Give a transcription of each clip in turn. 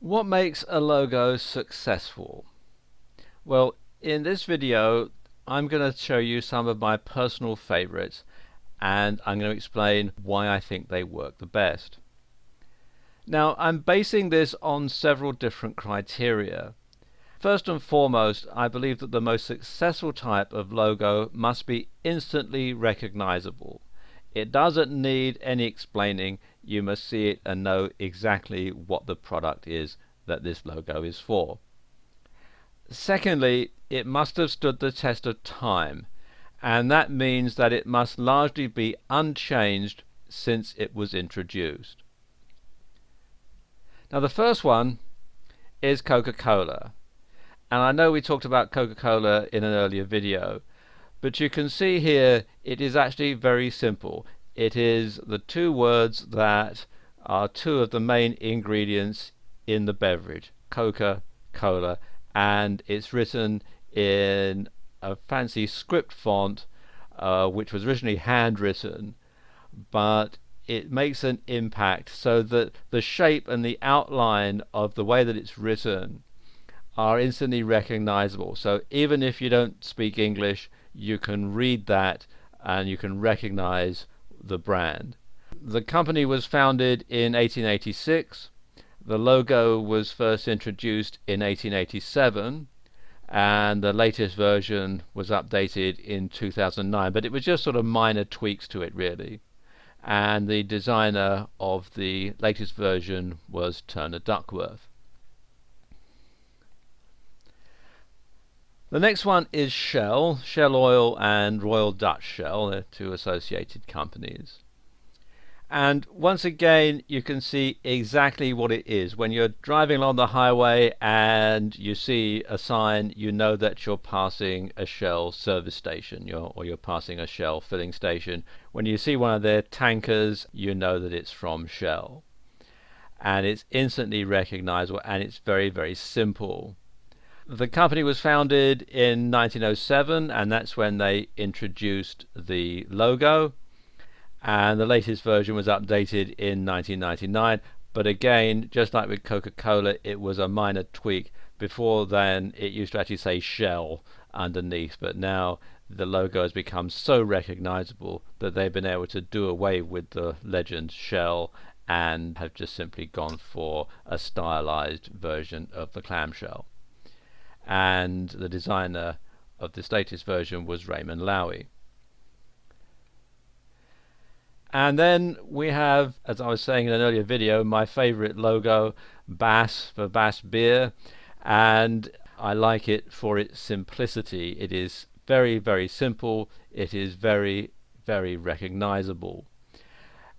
What makes a logo successful? Well, in this video, I'm going to show you some of my personal favorites, and I'm going to explain why I think they work the best. Now, I'm basing this on several different criteria. First and foremost, I believe that the most successful type of logo must be instantly recognizable. It doesn't need any explaining. You must see it and know exactly what the product is that this logo is for. Secondly, it must have stood the test of time, and that means that it must largely be unchanged since it was introduced. Now, the first one is Coca-Cola. And I know we talked about Coca-Cola in an earlier video, but you can see here it is actually very simple. It is the two words that are two of the main ingredients in the beverage, Coca-Cola, and it's written in a fancy script font which was originally handwritten, but it makes an impact so that the shape and the outline of the way that it's written are instantly recognizable. So even if you don't speak English, you can read that and you can recognize the brand. The company was founded in 1886. The logo was first introduced in 1887, and the latest version was updated in 2009, but it was just sort of minor tweaks to it really. And the designer of the latest version was Turner Duckworth. The next one is Shell, Shell Oil and Royal Dutch Shell, they're two associated companies. And once again, you can see exactly what it is. When you're driving along the highway and you see a sign, you know that you're passing a Shell service station, or you're passing a Shell filling station. When you see one of their tankers, you know that it's from Shell. And it's instantly recognizable, and it's very, very simple. The company was founded in 1907, and that's when they introduced the logo, and the latest version was updated in 1999. But again, just like with Coca-Cola, it was a minor tweak. Before then it used to actually say Shell underneath, but now the logo has become so recognizable that they've been able to do away with the legend Shell and have just simply gone for a stylized version of the clamshell. And the designer of this latest version was Raymond Loewy. And then we have, as I was saying in an earlier video, my favorite logo, Bass, for Bass beer, and I like it for its simplicity. It is very, very simple. It is very, very recognizable,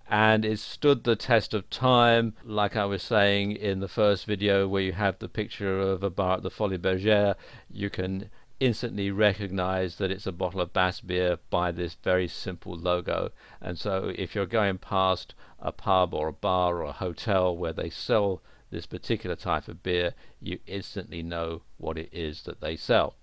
and it stood the test of time. Like I was saying in the first video, where you have the picture of a bar at the Folies Bergère, you can instantly recognize that it's a bottle of Bass beer by this very simple logo. And so if you're going past a pub or a bar or a hotel where they sell this particular type of beer, you instantly know what it is that they sell.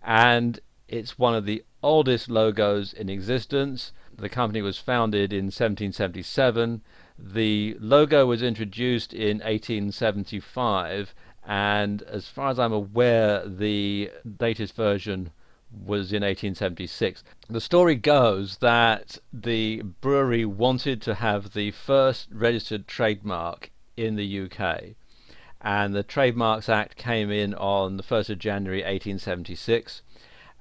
And it's one of the oldest logos in existence. The company was founded in 1777. The logo was introduced in 1875, and as far as I'm aware, the latest version was in 1876. The story goes that the brewery wanted to have the first registered trademark in the UK, and the Trademarks Act came in on the 1st of January 1876,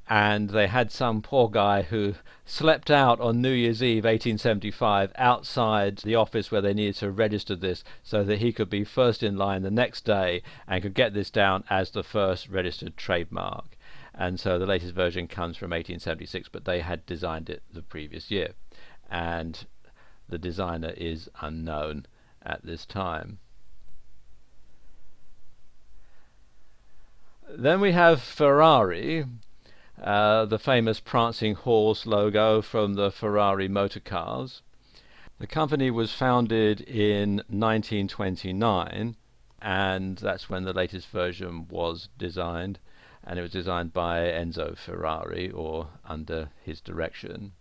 and they had some poor guy who slept out on New Year's Eve 1875 outside the office where they needed to register this, so that he could be first in line the next day and could get this down as the first registered trademark. And so the latest version comes from 1876, but they had designed it the previous year, and the designer is unknown at this time. Then we have Ferrari, the famous prancing horse logo from the Ferrari motor cars. The company was founded in 1929, and that's when the latest version was designed, and it was designed by Enzo Ferrari, or under his direction.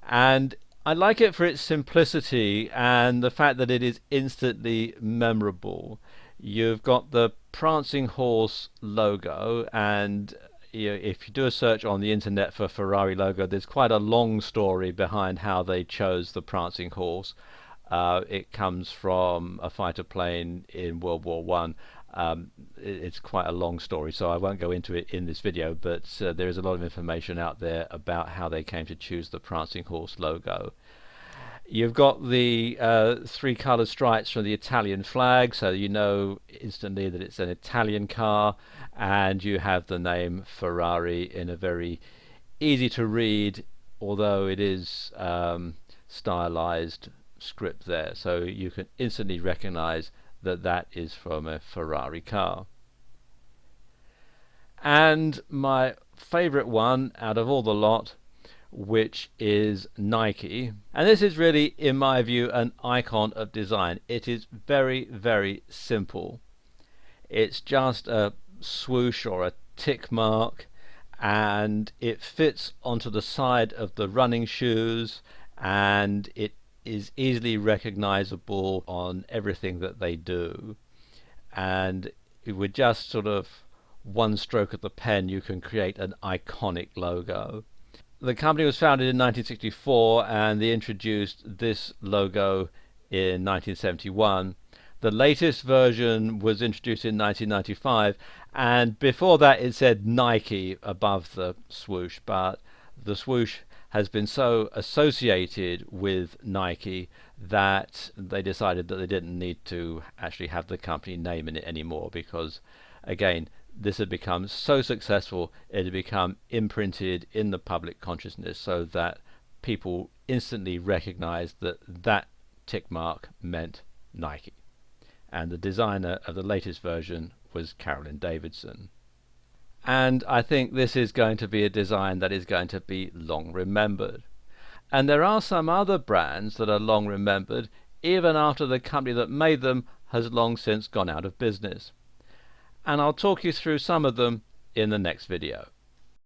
And I like it for its simplicity and the fact that it is instantly memorable. You've got the prancing horse logo, and if you do a search on the internet for Ferrari logo, there's quite a long story behind how they chose the prancing horse. It comes from a fighter plane in World War One. It's quite a long story, so I won't go into it in this video, but there is a lot of information out there about how they came to choose the prancing horse logo. You've got the three colored stripes from the Italian flag, so you know instantly that it's an Italian car, and you have the name Ferrari in a very easy to read, although it is stylized script there, so you can instantly recognize that that is from a Ferrari car. And my favorite one out of all the lot, which is Nike. And this is really, in my view, an icon of design. It is very, very simple. It's just a swoosh or a tick mark, and it fits onto the side of the running shoes, and it is easily recognizable on everything that they do. And with just sort of one stroke of the pen, you can create an iconic logo. The company was founded in 1964, and they introduced this logo in 1971. The latest version was introduced in 1995, and before that it said Nike above the swoosh, but the swoosh has been so associated with Nike that they decided that they didn't need to actually have the company name in it anymore, because again, this had become so successful, it had become imprinted in the public consciousness, so that people instantly recognized that that tick mark meant Nike. And the designer of the latest version was Carolyn Davidson. And I think this is going to be a design that is going to be long remembered. And there are some other brands that are long remembered even after the company that made them has long since gone out of business. And I'll talk you through some of them in the next video.